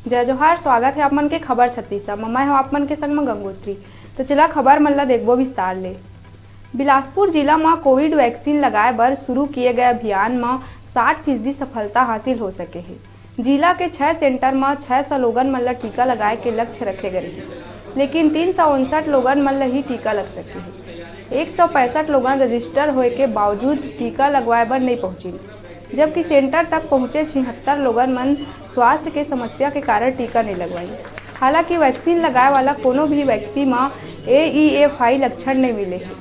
जय जोहार। स्वागत है आप मन के खबर 36 मैं हूँ आप मन के संग में गंगोत्री। तो चला खबर मन ला देखबो विस्तार ले। बिलासपुर जिला में कोविड वैक्सीन लगाए बर शुरू किए गए अभियान में 60% सफलता हासिल हो सके है। जिला के 6 सेंटर में 600 लोगन मन ला टीका लगाए के लक्ष्य रखे गए हैं, लेकिन 359 लोगन मन ला ही टीका लग सके है। 165 लोगन रजिस्टर होए के बावजूद टीका लगवाए बर नहीं पहुंची, जबकि सेंटर तक पहुंचे 76 लोगन मन स्वास्थ्य के समस्या के कारण टीका नहीं लगवाई। हालांकि वैक्सीन लगाए वाला कोनो भी व्यक्ति में AEF लक्षण नहीं मिले हैं।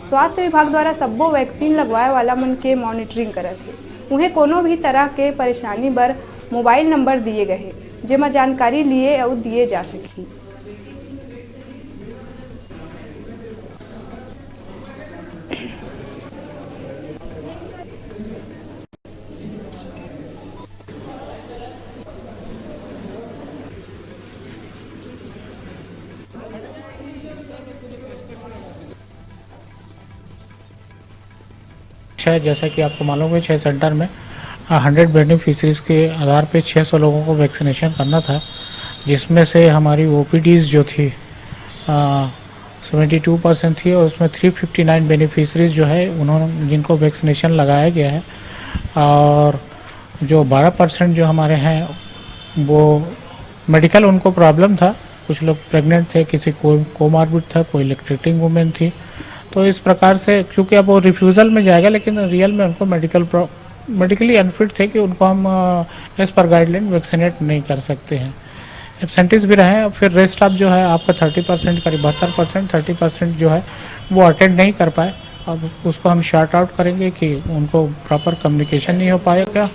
स्वास्थ्य विभाग द्वारा सब्बो वैक्सीन लगवाए वाला मन के मॉनिटरिंग करत है। उन्हें कोनो भी तरह के परेशानी बर मोबाइल नंबर दिए गए हैं, जेमा जानकारी लिए और दिए जा सकी। जैसा कि आपको मालूम है 6 सेंटर में 100 बेनिफिशरीज के आधार पे 600 लोगों को वैक्सीनेशन करना था, जिसमें से हमारी OPDs जो थी 72% थी और उसमें 359 बेनिफिशरीज जो है उन्होंने जिनको वैक्सीनेशन लगाया गया है। और जो 12% जो हमारे हैं वो मेडिकल उनको प्रॉब्लम था, कुछ लोग प्रेग्नेंट थे, किसी को कोमार्बिड था, कोई लैक्टेटिंग वुमेन थी। तो इस प्रकार से चूँकि अब वो रिफ्यूज़ल में जाएगा, लेकिन रियल में उनको मेडिकली अनफिट थे कि उनको हम एज पर गाइडलाइन वैक्सीनेट नहीं कर सकते हैं। एब्सेंटीज भी रहे। फिर रेस्ट ऑफ जो है आपका 30% करीब 72%, 30% जो है वो अटेंड नहीं कर पाए। अब उसको हम शॉर्ट आउट करेंगे कि उनको प्रॉपर कम्युनिकेशन नहीं हो पाएगा।